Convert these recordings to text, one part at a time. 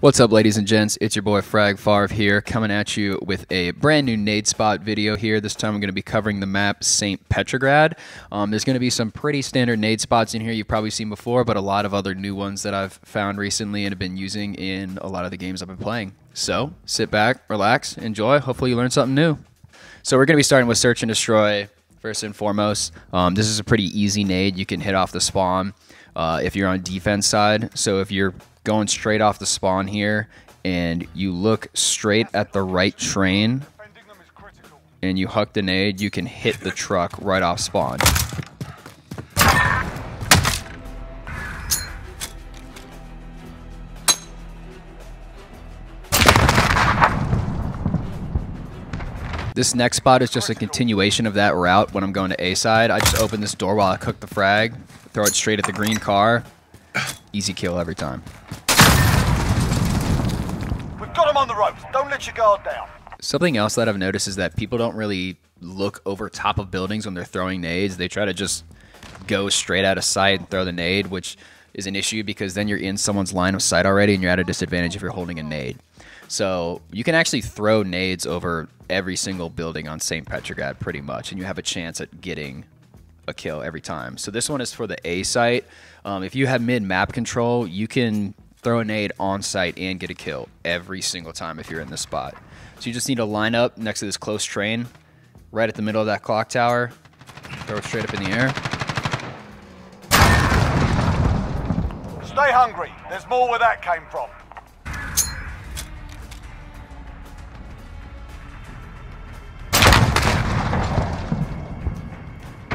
What's up, ladies and gents? It's your boy Frag here, coming at you with a brand new nade spot video here. This time I'm going to be covering the map St. Petrograd. There's going to be some pretty standard nade spots in here you've probably seen before, but a lot of other new ones that I've found recently and have been using in a lot of the games I've been playing. So sit back, relax, enjoy. Hopefully you learned something new. So we're going to be starting with search and destroy first and foremost. This is a pretty easy nade. You can hit off the spawn if you're on defense side. So if you're going straight off the spawn here and you look straight at the right train and you huck the nade, you can hit the truck right off spawn. This next spot is just a continuation of that route. When I'm going to A side, I just open this door while I cook the frag, throw it straight at the green car. Easy kill every time. We've got them on the ropes. Don't let your guard down. Something else that I've noticed is that people don't really look over top of buildings when they're throwing nades. They try to just go straight out of sight and throw the nade, which is an issue because then you're in someone's line of sight already and you're at a disadvantage if you're holding a nade. So you can actually throw nades over every single building on St. Petrograd pretty much, and you have a chance at getting a kill every time. So this one is for the A site. If you have mid-map control, you can throw a nade on site and get a kill every single time if you're in this spot. So you just need to line up next to this close train, right at the middle of that clock tower, throw it straight up in the air. Stay hungry. There's more where that came from.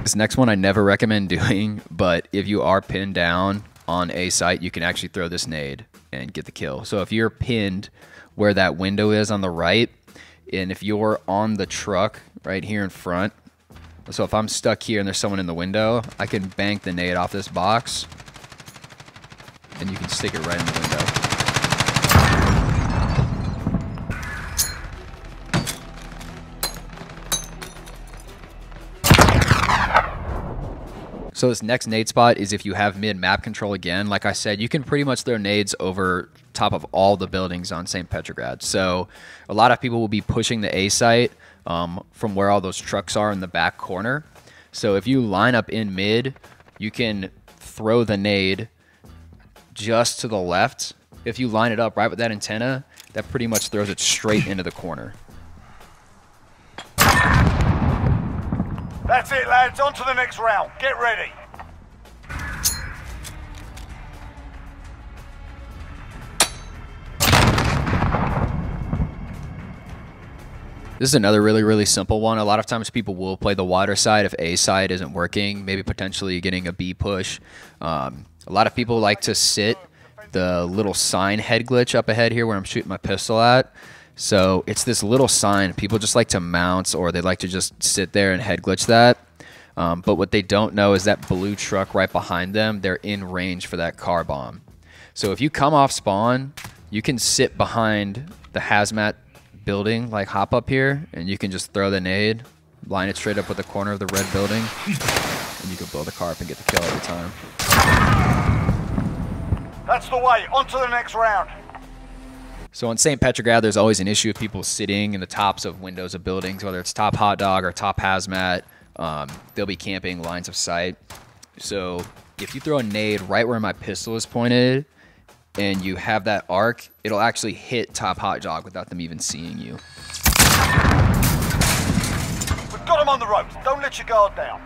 This next one I never recommend doing, but if you are pinned down on a site, you can actually throw this nade and get the kill. So if you're pinned where that window is on the right, and if you're on the truck right here in front, so if I'm stuck here and there's someone in the window, I can bank the nade off this box, and you can stick it right in the window. So this next nade spot is if you have mid-map control again. Like I said, you can pretty much throw nades over top of all the buildings on St. Petrograd. So a lot of people will be pushing the A site from where all those trucks are in the back corner. So if you line up in mid, you can throw the nade just to the left. If you line it up right with that antenna, that pretty much throws it straight into the corner. That's it, lads. On to the next round. Get ready. This is another really simple one. A lot of times people will play the water side if A side isn't working, maybe potentially getting a B push. A lot of people like to sit the little sign head glitch up ahead here where I'm shooting my pistol at. So it's this little sign. People just like to mount, or they like to just sit there and head glitch that. But what they don't know is that blue truck right behind them, they're in range for that car bomb. So if you come off spawn, you can sit behind the hazmat building, like hop up here, and you can just throw the nade, line it straight up with the corner of the red building, and you can blow the car up and get the kill every time. That's the way. On to the next round. So on St. Petrograd, there's always an issue with people sitting in the tops of windows of buildings, whether it's top hot dog or top hazmat. They'll be camping lines of sight. So if you throw a nade right where my pistol is pointed and you have that arc, it'll actually hit top hot dog without them even seeing you. We've got them on the ropes. Don't let your guard down.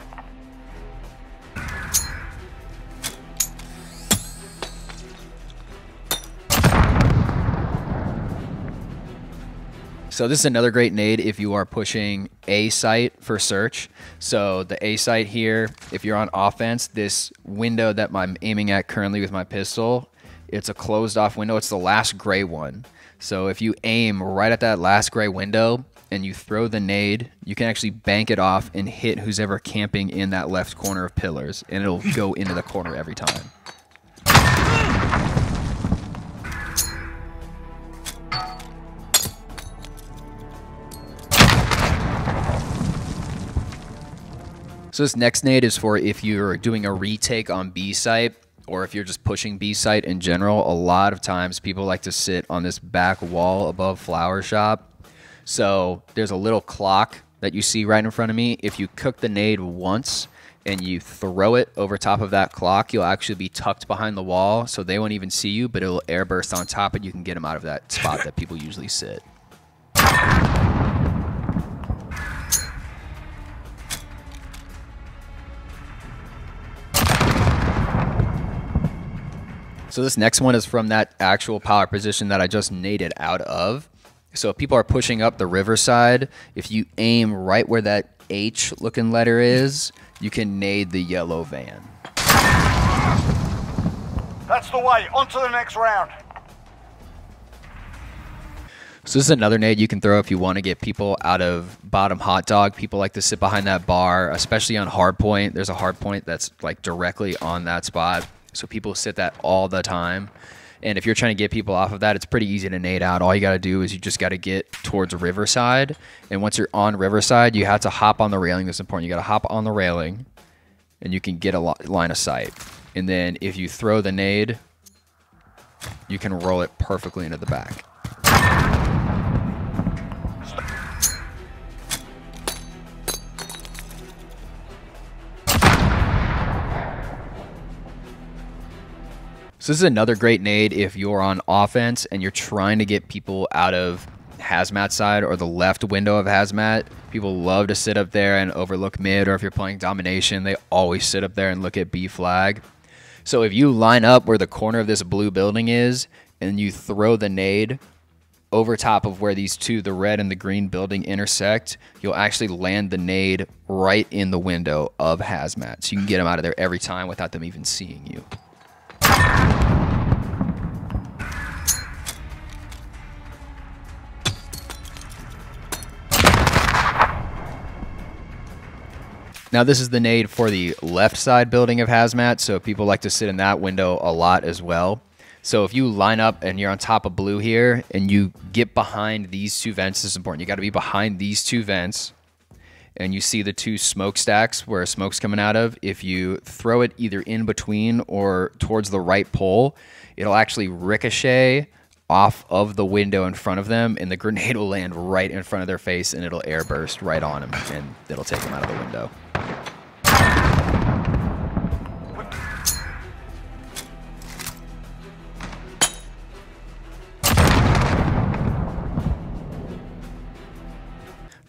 So this is another great nade if you are pushing A site for search. So the A site here, if you're on offense, this window that I'm aiming at currently with my pistol, it's a closed off window. It's the last gray one. So if you aim right at that last gray window and you throw the nade, you can actually bank it off and hit who's ever camping in that left corner of pillars, and it'll go into the corner every time. So this next nade is for if you're doing a retake on B site or if you're just pushing B site in general, a lot of times people like to sit on this back wall above flower shop. So there's a little clock that you see right in front of me. If you cook the nade once and you throw it over top of that clock, you'll actually be tucked behind the wall, so they won't even see you, but it'll airburst on top and you can get them out of that spot that people usually sit. So this next one is from that actual power position that I just naded out of. So if people are pushing up the riverside, if you aim right where that H looking letter is, you can nade the yellow van. That's the way. On to the next round. So this is another nade you can throw if you want to get people out of bottom hot dog. People like to sit behind that bar, especially on hard point. There's a hard point that's like directly on that spot. So people sit that all the time. And if you're trying to get people off of that, it's pretty easy to nade out. All you got to do is you just got to get towards Riverside. And once you're on Riverside, you have to hop on the railing. That's important. You got to hop on the railing and you can get a line of sight. And then if you throw the nade, you can roll it perfectly into the back. So this is another great nade if you're on offense and you're trying to get people out of hazmat side or the left window of hazmat. People love to sit up there and overlook mid, or if you're playing domination, they always sit up there and look at B flag. So if you line up where the corner of this blue building is and you throw the nade over top of where these two, the red and the green building, intersect, you'll actually land the nade right in the window of hazmat. So you can get them out of there every time without them even seeing you. Now this is the nade for the left side building of hazmat, so people like to sit in that window a lot as well. So if you line up and you're on top of blue here and you get behind these two vents, this is important. You got to be behind these two vents and you see the two smokestacks where smoke's coming out of. If you throw it either in between or towards the right pole, it'll actually ricochet off of the window in front of them, and the grenade will land right in front of their face and it'll airburst right on them and it'll take them out of the window.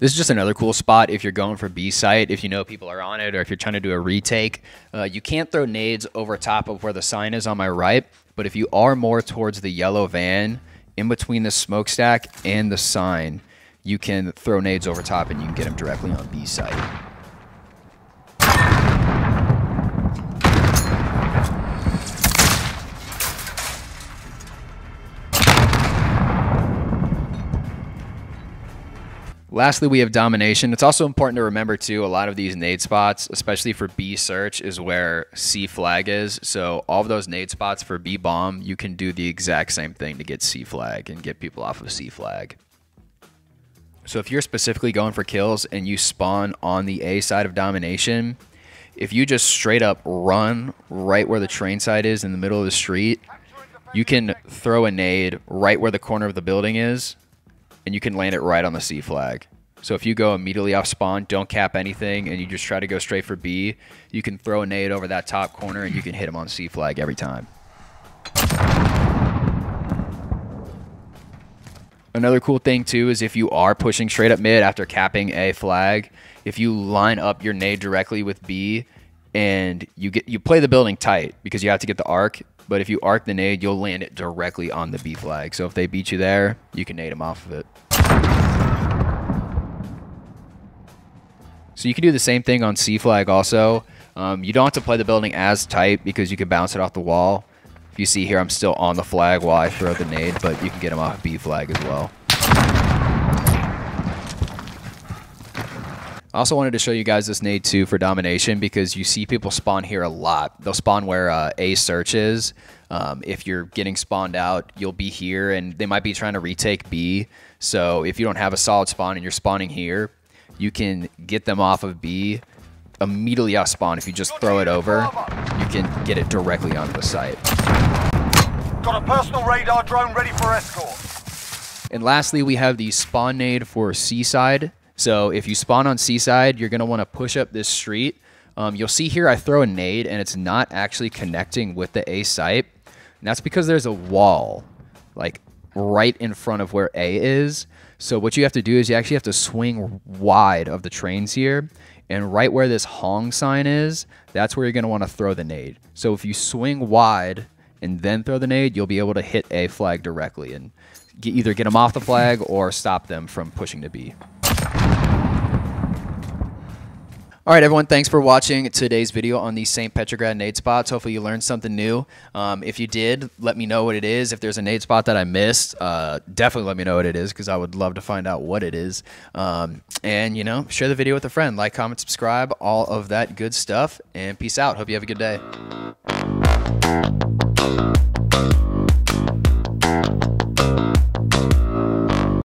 This is just another cool spot if you're going for B site, if you know people are on it, or if you're trying to do a retake. You can't throw nades over top of where the sign is on my right, but if you are more towards the yellow van, in between the smokestack and the sign, you can throw nades over top and you can get them directly on B site. Lastly, we have domination. It's also important to remember, too, a lot of these nade spots, especially for B search, is where C flag is. So all of those nade spots for B bomb, you can do the exact same thing to get C flag and get people off of C flag. So if you're specifically going for kills and you spawn on the A side of domination, if you just straight up run right where the train side is in the middle of the street, you can throw a nade right where the corner of the building is, and you can land it right on the C flag. So if you go immediately off spawn, don't cap anything, and you just try to go straight for B, you can throw a nade over that top corner and you can hit him on C flag every time. Another cool thing too is if you are pushing straight up mid after capping A flag, if you line up your nade directly with B and you play the building tight because you have to get the arc, but if you arc the nade, you'll land it directly on the B flag. So if they beat you there, you can nade them off of it. So you can do the same thing on C flag also. You don't have to play the building as tight because you can bounce it off the wall. If you see here, I'm still on the flag while I throw the nade, but you can get them off B flag as well. I also wanted to show you guys this nade too for domination because you see people spawn here a lot. They'll spawn where A search is. If you're getting spawned out, you'll be here and they might be trying to retake B. So if you don't have a solid spawn and you're spawning here, you can get them off of B immediately out spawn if you just throw it over. you can get it directly onto the site. Got a personal radar drone ready for escort. And lastly, we have the spawn nade for Seaside. So if you spawn on Seaside, you're going to want to push up this street. You'll see here I throw a nade and it's not actually connecting with the A site. And that's because there's a wall like right in front of where A is. So what you have to do is you actually have to swing wide of the trains here. And right where this Hong sign is, that's where you're going to want to throw the nade. So if you swing wide and then throw the nade, you'll be able to hit A flag directly and either get them off the flag or stop them from pushing to B. All right, everyone, thanks for watching today's video on the St. Petrograd nade spots. Hopefully you learned something new. If you did, let me know what it is. If there's a nade spot that I missed, definitely let me know what it is because I would love to find out what it is. And, you know, share the video with a friend. Like, comment, subscribe, all of that good stuff. And peace out. Hope you have a good day.